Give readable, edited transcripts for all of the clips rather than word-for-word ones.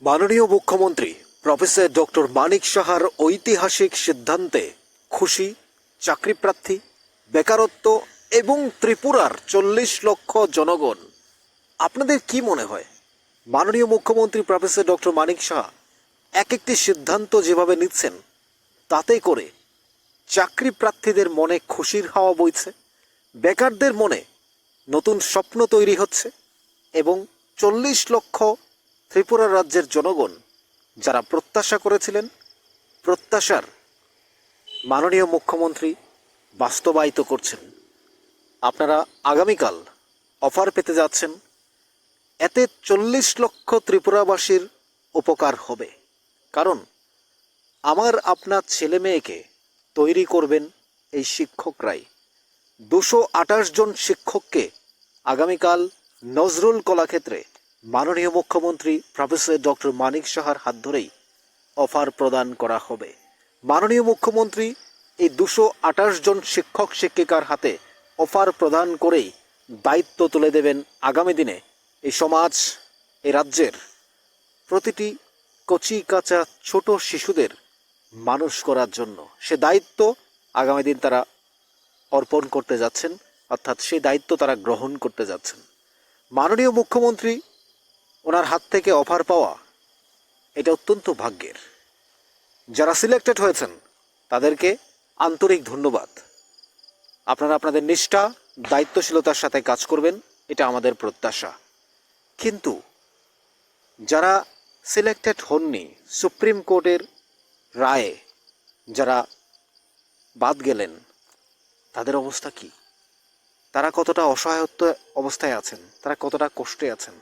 মাননীয় মুখ্যমন্ত্রী professor doctor মানিক সাহার ঐতিহাসিক সিদ্ধান্তে খুশি চাকরিপ্রার্থী, বেকারত্ব এবং ত্রিপুরার 40 লক্ষ জনগণ। আপনাদের কি মনে হয় মাননীয় মুখ্যমন্ত্রী প্রফেসর ডক্টর মানিক সাহা একটি সিদ্ধান্ত যেভাবে নিচ্ছেন তাতে করে চাকরি প্রার্থীদের মনে খুশির হাওয়া বইছে, বেকারদের মনে নতুন স্বপ্ন তৈরি হচ্ছে এবং 40 লক্ষ ত্রিপুরা রাজ্যের জনগণ যারা প্রত্যাশা করেছিলেন, প্রত্যাশার মাননীয় মুখ্যমন্ত্রী বাস্তবায়িত করছেন। আপনারা আগামীকাল অফার পেতে যাচ্ছেন, এতে 40 লক্ষ ত্রিপুরাবাসীর উপকার হবে। কারণ আমার আপনার ছেলে মেয়েকে তৈরি করবেন এই শিক্ষকরাই। 228 জন শিক্ষককে আগামীকাল নজরুল কলাক্ষেত্রে মাননীয় মুখ্যমন্ত্রী প্রফেসর ডক্টর মানিক সাহার হাত ধরেই অফার প্রদান করা হবে। মাননীয় মুখ্যমন্ত্রী এই 228 জন শিক্ষক শিক্ষিকার হাতে অফার প্রদান করেই দায়িত্ব তুলে দেবেন আগামী দিনে এই সমাজ, এই রাজ্যের প্রতিটি কচি কাঁচা ছোট শিশুদের মানুষ করার জন্য। সে দায়িত্ব আগামী দিন তারা অর্পণ করতে যাচ্ছেন, অর্থাৎ সেই দায়িত্ব তারা গ্রহণ করতে যাচ্ছেন। মাননীয় মুখ্যমন্ত্রী ওনার হাত থেকে অফার পাওয়া এটা অত্যন্ত ভাগ্যের। যারা সিলেক্টেড হয়েছেন তাদেরকে আন্তরিক ধন্যবাদ। আপনারা আপনাদের নিষ্ঠা দায়িত্বশীলতার সাথে কাজ করবেন, এটা আমাদের প্রত্যাশা। কিন্তু যারা সিলেক্টেড হননি, সুপ্রিম কোর্টের রায়ে যারা বাদ গেলেন, তাদের অবস্থা কি? তারা কতটা অসহায়ত্ব অবস্থায় আছেন, তারা কতটা কষ্টে আছেন,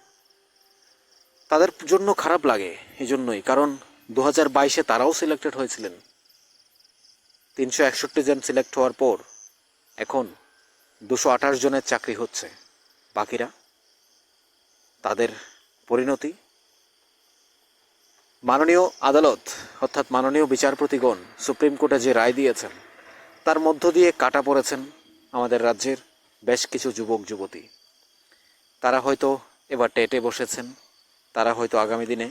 তাদের জন্য খারাপ লাগে। এই জন্যই, কারণ 2022-এ তারাও সিলেক্টেড হয়েছিলেন। 361 জন সিলেক্ট হওয়ার পর এখন 228 জনের চাকরি হচ্ছে। বাকিরা তাদের পরিণতি, মাননীয় আদালত অর্থাৎ মাননীয় বিচারপতিগণ সুপ্রিম কোর্টে যে রায় দিয়েছেন তার মধ্য দিয়ে কাটা পড়েছেন আমাদের রাজ্যের বেশ কিছু যুবক যুবতী। তারা হয়তো এবার টেটে বসেছেন, তারা হয়তো আগামী দিনে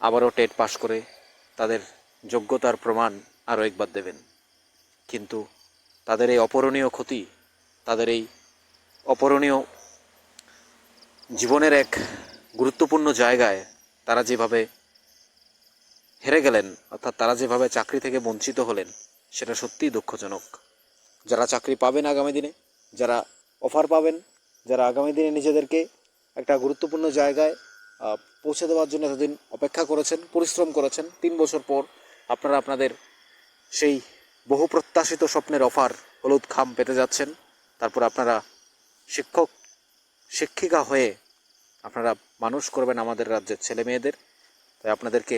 আবারও টেট পাশ করে তাদের যোগ্যতার প্রমাণ আরও একবার দেবেন। কিন্তু তাদের এই অপূরণীয় ক্ষতি, তাদের এই অপূরণীয় জীবনের এক গুরুত্বপূর্ণ জায়গায় তারা যেভাবে হেরে গেলেন, অর্থাৎ তারা যেভাবে চাকরি থেকে বঞ্চিত হলেন, সেটা সত্যিই দুঃখজনক। যারা চাকরি পাবেন আগামী দিনে, যারা অফার পাবেন, যারা আগামী দিনে নিজেদেরকে একটা গুরুত্বপূর্ণ জায়গায় পৌঁছে দেওয়ার জন্য এতদিন অপেক্ষা করেছেন, পরিশ্রম করেছেন, 3 বছর পর আপনারা আপনাদের সেই বহু প্রত্যাশিত স্বপ্নের অফার হলুদ খাম পেতে যাচ্ছেন। তারপর আপনারা শিক্ষক শিক্ষিকা হয়ে আপনারা মানুষ করবেন আমাদের রাজ্যের ছেলে মেয়েদের। তাই আপনাদেরকে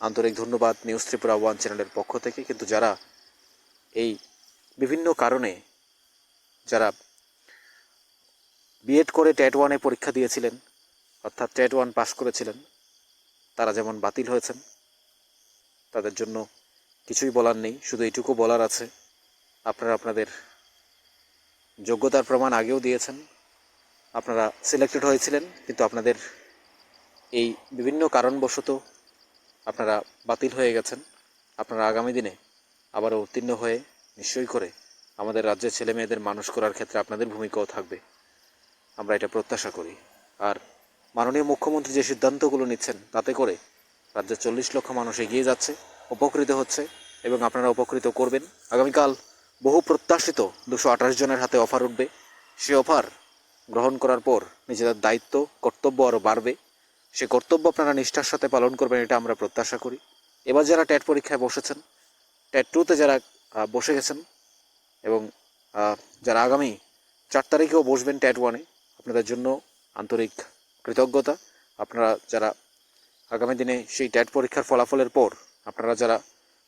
আন্তরিক ধন্যবাদ নিউজ ত্রিপুরা 1 চ্যানেলের পক্ষ থেকে। কিন্তু যারা এই বিভিন্ন কারণে যারা বিএড করে টেট 1-এ পরীক্ষা দিয়েছিলেন, অর্থাৎ টেট 1 পাস করেছিলেন, তারা যেমন বাতিল হয়েছেন, তাদের জন্য কিছুই বলার নেই। শুধু এইটুকু বলার আছে, আপনারা আপনাদের যোগ্যতার প্রমাণ আগেও দিয়েছেন, আপনারা সিলেক্টেড হয়েছিলেন, কিন্তু আপনাদের এই বিভিন্ন কারণবশত আপনারা বাতিল হয়ে গেছেন। আপনারা আগামী দিনে আবারও উত্তীর্ণ হয়ে নিশ্চয়ই করে আমাদের রাজ্যের ছেলে মেয়েদের মানুষ করার ক্ষেত্রে আপনাদের ভূমিকাও থাকবে, আমরা এটা প্রত্যাশা করি। আর মাননীয় মুখ্যমন্ত্রী যে সিদ্ধান্তগুলো নিচ্ছেন তাতে করে রাজ্যের 40 লক্ষ মানুষ এগিয়ে যাচ্ছে, উপকৃত হচ্ছে এবং আপনারা উপকৃত করবেন। আগামীকাল বহু প্রত্যাশিত 228 জনের হাতে অফার উঠবে। সে অফার গ্রহণ করার পর নিজেদের দায়িত্ব কর্তব্য আরও বাড়বে। সে কর্তব্য আপনারা নিষ্ঠার সাথে পালন করবেন, এটা আমরা প্রত্যাশা করি। এবার যারা টেট পরীক্ষায় বসেছেন, টেট 2-তে যারা বসে গেছেন এবং যারা আগামী 4 তারিখেও বসবেন টেট 1-এ, আপনাদের জন্য আন্তরিক কৃতজ্ঞতা। আপনারা যারা আগামী দিনে সেই টেট পরীক্ষার ফলাফলের পর আপনারা যারা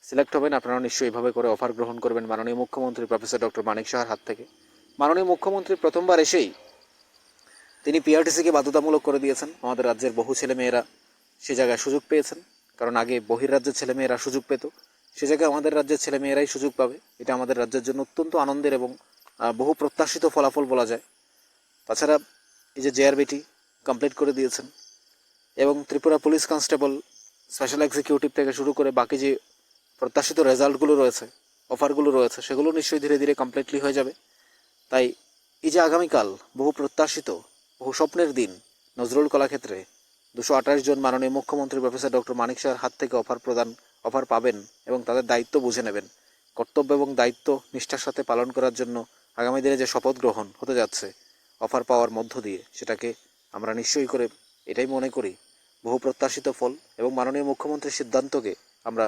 সিলেক্ট হবেন, আপনারা নিশ্চয়ই এইভাবে করে অফার গ্রহণ করবেন মাননীয় মুখ্যমন্ত্রী প্রফেসর ডক্টর মানিক সাহার হাত থেকে। মাননীয় মুখ্যমন্ত্রী প্রথমবার এসেই তিনি পিআরটিসিকে বাধ্যতামূলক করে দিয়েছেন। আমাদের রাজ্যের বহু ছেলেমেয়েরা সে জায়গায় সুযোগ পেয়েছেন, কারণ আগে বহির্রাজ্যের ছেলেমেয়েরা সুযোগ পেত, সে জায়গায় আমাদের রাজ্যের ছেলেমেয়েরাই সুযোগ পাবে। এটা আমাদের রাজ্যের জন্য অত্যন্ত আনন্দের এবং বহু প্রত্যাশিত ফলাফল বলা যায়। তাছাড়া এই যে জেআরবিটি কমপ্লিট করে দিয়েছেন এবং Tripura police constable special executive থেকে শুরু করে বাকি যে প্রত্যাশিত রেজাল্টগুলো রয়েছে, অফারগুলো রয়েছে, সেগুলো নিশ্চয়ই ধীরে ধীরে কমপ্লিটলি হয়ে যাবে। তাই এই যে আগামীকাল বহু প্রত্যাশিত, বহু স্বপ্নের দিন, নজরুল কলাক্ষেত্রে 228 জন মাননীয় মুখ্যমন্ত্রী প্রফেসর ডক্টর মানিক সাহার হাত থেকে অফার পাবেন এবং তাদের দায়িত্ব বুঝে নেবেন। কর্তব্য এবং দায়িত্ব নিষ্ঠার সাথে পালন করার জন্য আগামী দিনে যে শপথ গ্রহণ হতে যাচ্ছে অফার পাওয়ার মধ্য দিয়ে, সেটাকে আমরা নিশ্চয়ই করে এটাই মনে করি বহু প্রত্যাশিত ফল এবং মাননীয় মুখ্যমন্ত্রীর সিদ্ধান্তকে আমরা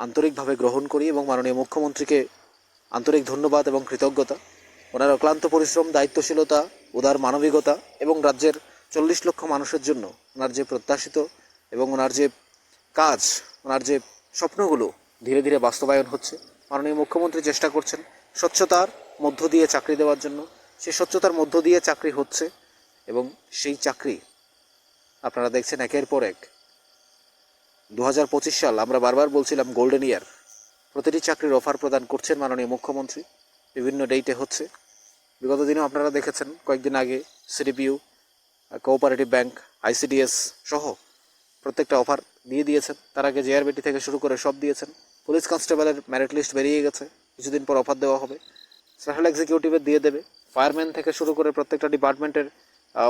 আন্তরিকভাবে গ্রহণ করি এবং মাননীয় মুখ্যমন্ত্রীকে আন্তরিক ধন্যবাদ এবং কৃতজ্ঞতা। ওনার অক্লান্ত পরিশ্রম, দায়িত্বশীলতা, উদার মানবিকতা এবং রাজ্যের 40 লক্ষ মানুষের জন্য ওনার যে প্রত্যাশিত এবং ওনার যে কাজ, ওনার যে স্বপ্নগুলো ধীরে ধীরে বাস্তবায়ন হচ্ছে। মাননীয় মুখ্যমন্ত্রী চেষ্টা করছেন স্বচ্ছতার মধ্য দিয়ে চাকরি দেওয়ার জন্য। সেই স্বচ্ছতার মধ্য দিয়ে চাকরি হচ্ছে এবং সেই চাকরি আপনারা দেখছেন একের পর এক। 2025 সাল আমরা বারবার বলছিলাম গোল্ডেন ইয়ার। প্রতিটি চাকরির অফার প্রদান করছেন মাননীয় মুখ্যমন্ত্রী, বিভিন্ন ডেটে হচ্ছে। বিগত দিনেও আপনারা দেখেছেন, কয়েকদিন আগে সিডিপিইউ, কোঅপারেটিভ ব্যাংক, আইসিডিএস সহ প্রত্যেকটা অফার দিয়ে দিয়েছেন। তার আগে জেআরবিটি থেকে শুরু করে সব দিয়েছেন। পুলিশ কনস্টেবলের মেরিট লিস্ট বেরিয়ে গেছে, কিছুদিন পর অফার দেওয়া হবে। স্পেশাল এক্সিকিউটিভের দিয়ে দেবে। ফায়ারম্যান থেকে শুরু করে প্রত্যেকটা ডিপার্টমেন্টের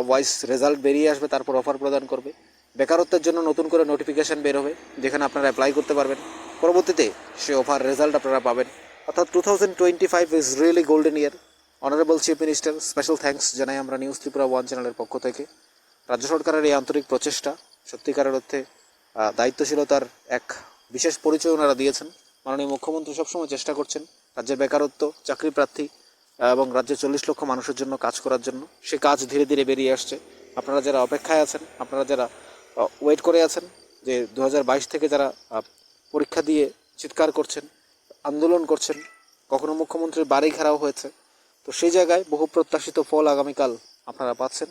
ওয়াইজ রেজাল্ট বেরিয়ে আসবে, তারপর অফার প্রদান করবে। বেকারত্বের জন্য নতুন করে নোটিফিকেশান বের হবে, যেখানে আপনারা অ্যাপ্লাই করতে পারবেন। পরবর্তীতে সে অফার রেজাল্ট আপনারা পাবেন। অর্থাৎ 2025 is really golden year. Honourable chief minister, special thanks জানাই আমরা নিউজ ত্রিপুরা 1 চ্যানেলের পক্ষ থেকে। রাজ্য সরকারের এই আন্তরিক প্রচেষ্টা, সত্যিকারের অর্থে দায়িত্বশীলতার এক বিশেষ পরিচয় ওনারা দিয়েছেন। মাননীয় মুখ্যমন্ত্রী সবসময় চেষ্টা করছেন রাজ্যের বেকারত্ব, চাকরি প্রার্থী এবং রাজ্যের 40 লক্ষ মানুষের জন্য কাজ করার জন্য। সে কাজ ধীরে ধীরে বেরিয়ে আসছে। আপনারা যারা অপেক্ষায় আছেন, আপনারা যারা ওয়েট করে আছেন, যে 2022 থেকে যারা পরীক্ষা দিয়ে চিৎকার করছেন, আন্দোলন করছেন, কখনো মুখ্যমন্ত্রীর বাড়ি ঘেরাও হয়েছে, তো সেই জায়গায় বহু প্রত্যাশিত ফল আগামীকাল আপনারা পাচ্ছেন।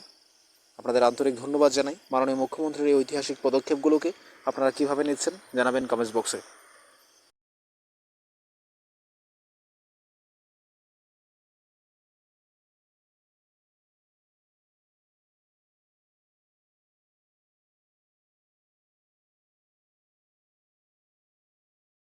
আপনাদের আন্তরিক ধন্যবাদ জানাই। মাননীয় মুখ্যমন্ত্রীর এই ঐতিহাসিক পদক্ষেপগুলোকে আপনারা কীভাবে নিচ্ছেন জানাবেন কমেন্টস বক্সে।